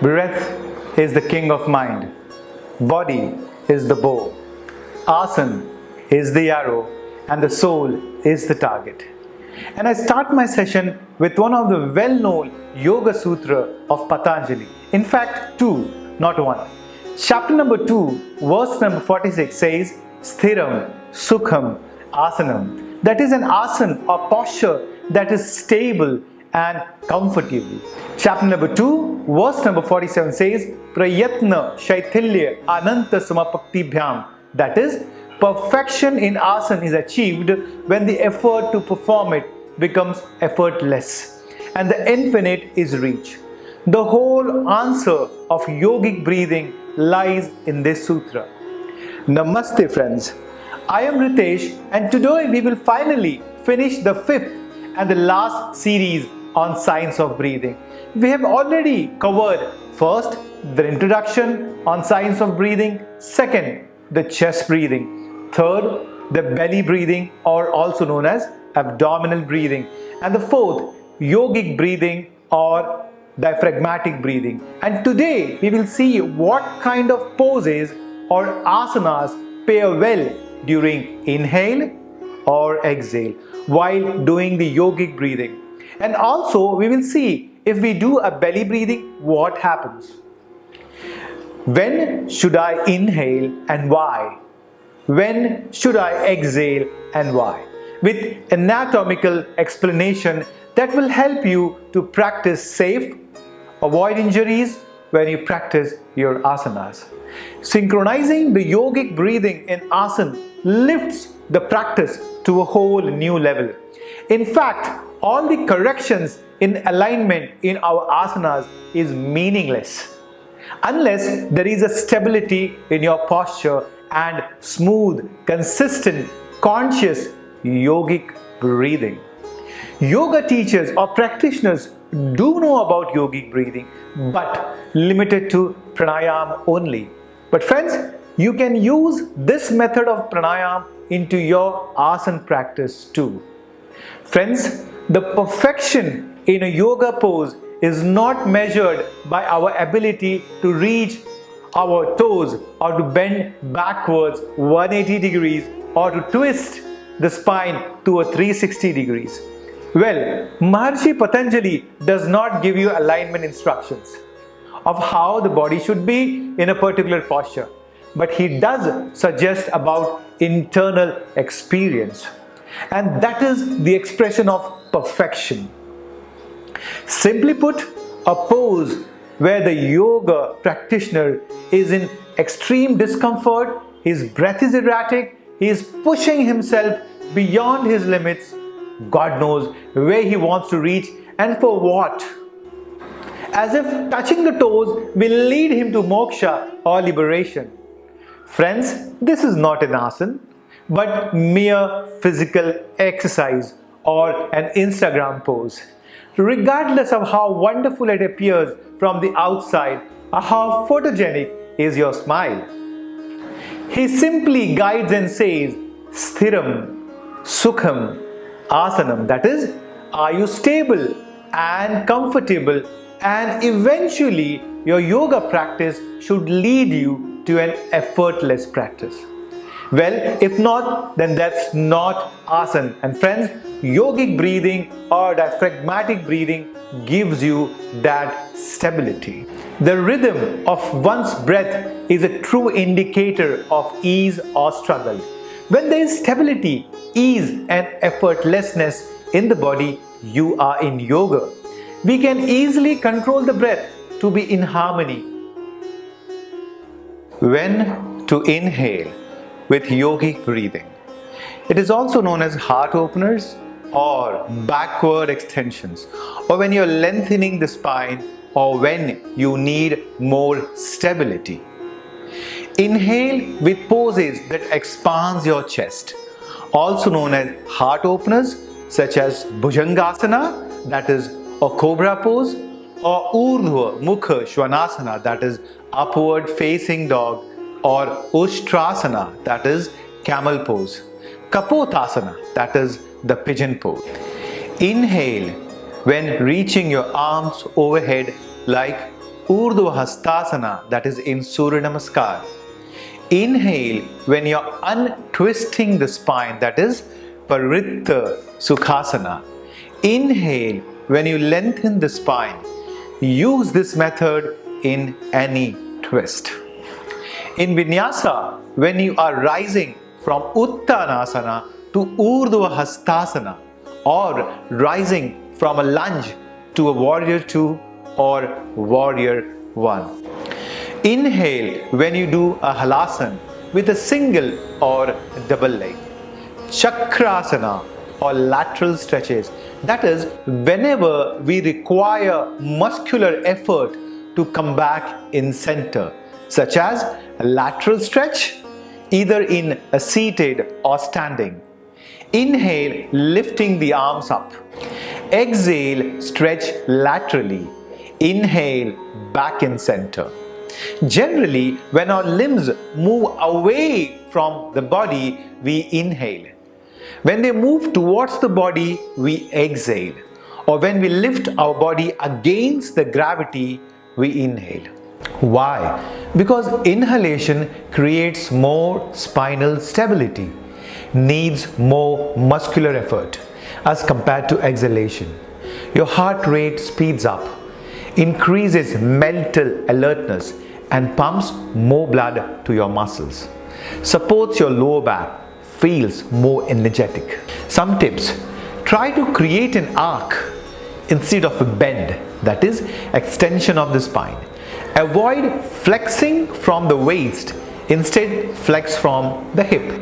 Breath is the king of mind. Body is the bow. Asana is the arrow. And the soul is the target. And I start my session with one of the well-known Yoga Sutra of Patanjali. In fact, two, not one. Chapter number 2, verse number 46 says, Sthiram Sukham Asanam. That is an asana or posture that is stable and comfortable. Chapter number 2, verse number 47 says, Prayatna Shaithilya Ananta Samapaktibhyam. That is, perfection in asana is achieved when the effort to perform it becomes effortless and the infinite is reached. The whole answer of yogic breathing lies in this sutra. Namaste friends, I am Ritesh and today we will finally finish the 5th and the last series on science of breathing. We have already covered first the introduction on science of breathing, second the chest breathing, third the belly breathing or also known as abdominal breathing, and the fourth yogic breathing or diaphragmatic breathing. And today we will see what kind of poses or asanas pair well during inhale or exhale while doing the yogic breathing. And also we will see if we do a belly breathing, what happens. When should I inhale and why? When should I exhale and why? With anatomical explanation that will help you to practice safe, avoid injuries when you practice your asanas. Synchronizing the yogic breathing in asana lifts the practice to a whole new level. In fact, all the corrections in alignment in our asanas is meaningless unless there is a stability in your posture and smooth, consistent, conscious yogic breathing. Yoga teachers or practitioners do know about yogic breathing, but limited to pranayama only. But friends, you can use this method of pranayama into your asana practice too. Friends, the perfection in a yoga pose is not measured by our ability to reach our toes or to bend backwards 180 degrees or to twist the spine to a 360 degrees. Well, Maharishi Patanjali does not give you alignment instructions of how the body should be in a particular posture, but he does suggest about internal experience, and that is the expression of perfection. Simply put, a pose where the yoga practitioner is in extreme discomfort, his breath is erratic, he is pushing himself beyond his limits. God knows where he wants to reach and for what. As if touching the toes will lead him to moksha or liberation. Friends, this is not an asana, but mere physical exercise or an Instagram pose. Regardless of how wonderful it appears from the outside or how photogenic is your smile. He simply guides and says, Sthiram Sukham Asanam. That is, are you stable and comfortable, and eventually your yoga practice should lead you to an effortless practice. Well, if not, then that's not asana. And friends, yogic breathing or diaphragmatic breathing gives you that stability. The rhythm of one's breath is a true indicator of ease or struggle. When there is stability, ease and effortlessness in the body, you are in yoga. We can easily control the breath to be in harmony. When to inhale with yogic breathing. It is also known as heart openers or backward extensions, or when you're lengthening the spine or when you need more stability. Inhale with poses that expands your chest, also known as heart openers such as Bhujangasana, that is a cobra pose, or Urdhva Mukha Svanasana, that is upward facing dog, or Ushtrasana, that is camel pose, Kapotasana, that is the pigeon pose. Inhale when reaching your arms overhead like Urdhva Hastasana, that is in Surya Namaskar. Inhale when you're untwisting the spine, that is Paritta Sukhasana. Inhale when you lengthen the spine. Use this method in any twist. In Vinyasa, when you are rising from Uttanasana to Urdhva Hastasana, or rising from a lunge to a warrior 2 or warrior 1. Inhale when you do a halasana with a single or double leg. Chakrasana or lateral stretches, that is whenever we require muscular effort to come back in center, such as a lateral stretch either in a seated or standing. Inhale, lifting the arms up. Exhale, stretch laterally. Inhale, back in center. Generally, when our limbs move away from the body, we inhale. When they move towards the body, we exhale. Or when we lift our body against the gravity, we inhale. Why? Because inhalation creates more spinal stability, needs more muscular effort as compared to exhalation. Your heart rate speeds up, increases mental alertness, and pumps more blood to your muscles. Supports your lower back, feels more energetic. Some tips: try to create an arc instead of a bend, that is extension of the spine. Avoid flexing from the waist, instead flex from the hip.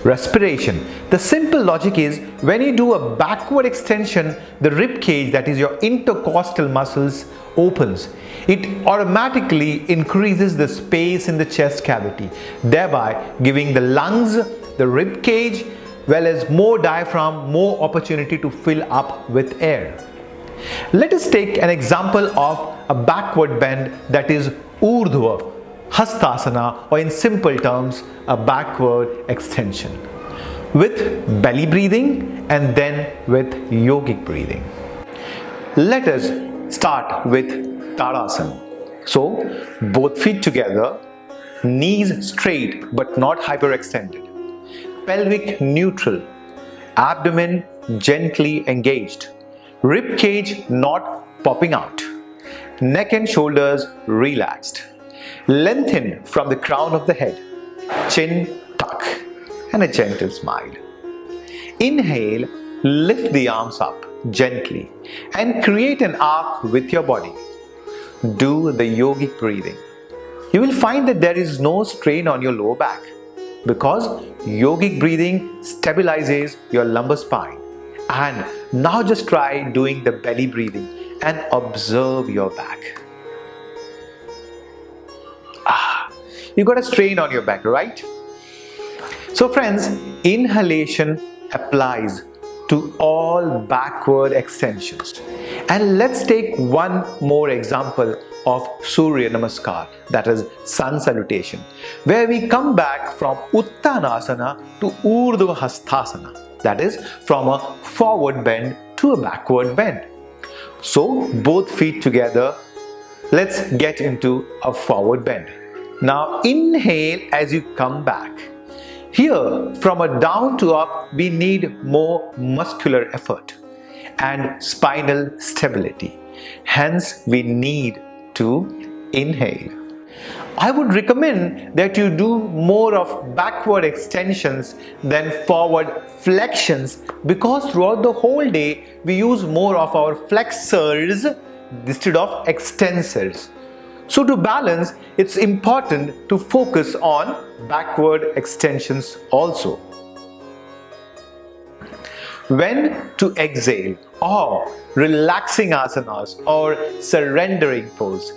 Respiration. The simple logic is when you do a backward extension, the rib cage, that is your intercostal muscles, opens. It automatically increases the space in the chest cavity, thereby giving the lungs, the rib cage, well as more diaphragm, more opportunity to fill up with air. Let us take an example of a backward bend, that is Urdhva Hastasana, or in simple terms, a backward extension, with belly breathing and then with yogic breathing. Let us start with Tadasana. So, both feet together, knees straight but not hyperextended, pelvic neutral, abdomen gently engaged, rib cage not popping out, neck and shoulders relaxed. Lengthen from the crown of the head, chin tuck, and a gentle smile. Inhale, lift the arms up gently and create an arc with your body. Do the yogic breathing. You will find that there is no strain on your lower back because yogic breathing stabilizes your lumbar spine. And now just try doing the belly breathing and observe your back. You got a strain on your back, right? So friends, inhalation applies to all backward extensions. And let's take one more example of Surya Namaskar, that is sun salutation, where we come back from Uttanasana to Urdhva Hastasana, that is from a forward bend to a backward bend. So both feet together, let's get into a forward bend. Now inhale as you come back. Here, from a down to up, we need more muscular effort and spinal stability. Hence, we need to inhale. I would recommend that you do more of backward extensions than forward flexions, because throughout the whole day, we use more of our flexors instead of extensors. So to balance, it's important to focus on backward extensions also. When to exhale or relaxing asanas or surrendering pose.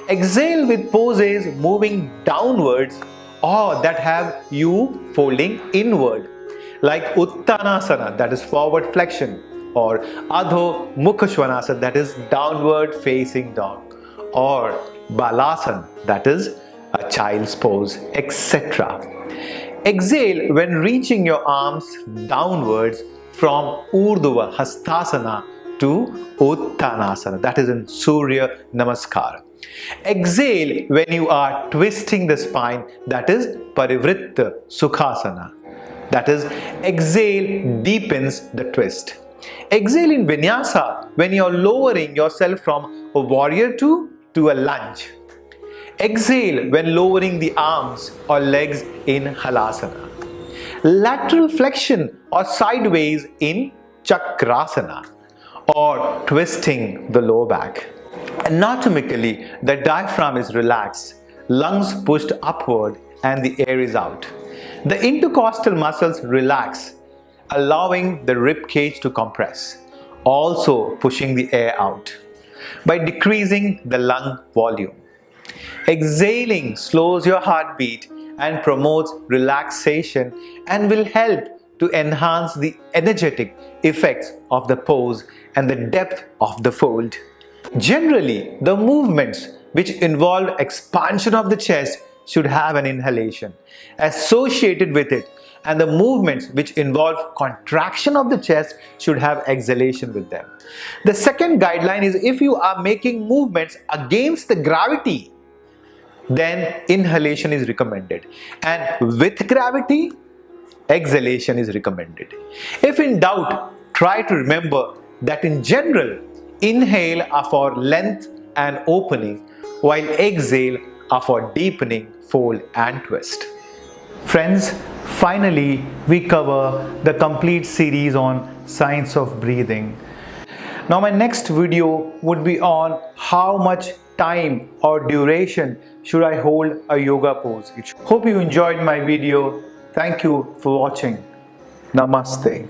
Exhale with poses moving downwards or that have you folding inward, like Uttanasana, that is forward flexion, or Adho Mukha Svanasana, that is downward facing dog, or Balasana, that is a child's pose, etc. Exhale when reaching your arms downwards from Urdhva Hastasana to Uttanasana, that is in Surya Namaskar. Exhale when you are twisting the spine, that is Parivritta Sukhasana. That is, exhale deepens the twist. Exhale in Vinyasa when you are lowering yourself from a warrior two to a lunge. Exhale when lowering the arms or legs in Halasana. Lateral flexion or sideways in Chakrasana, or twisting the lower back. Anatomically, the diaphragm is relaxed, lungs pushed upward and the air is out. The intercostal muscles relax, allowing the rib cage to compress, also pushing the air out by decreasing the lung volume. Exhaling slows your heartbeat and promotes relaxation and will help to enhance the energetic effects of the pose and the depth of the fold. Generally, the movements which involve expansion of the chest should have an inhalation associated with it, and the movements which involve contraction of the chest should have exhalation with them. The second guideline is if you are making movements against the gravity, then inhalation is recommended, and with gravity, exhalation is recommended. If in doubt, try to remember that in general, inhale are for length and opening, while exhale are for deepening, fold and twist. Friends, finally we cover the complete series on science of breathing. Now my next video would be on how much time or duration should I hold a yoga pose. Hope you enjoyed my video. Thank you for watching. Namaste.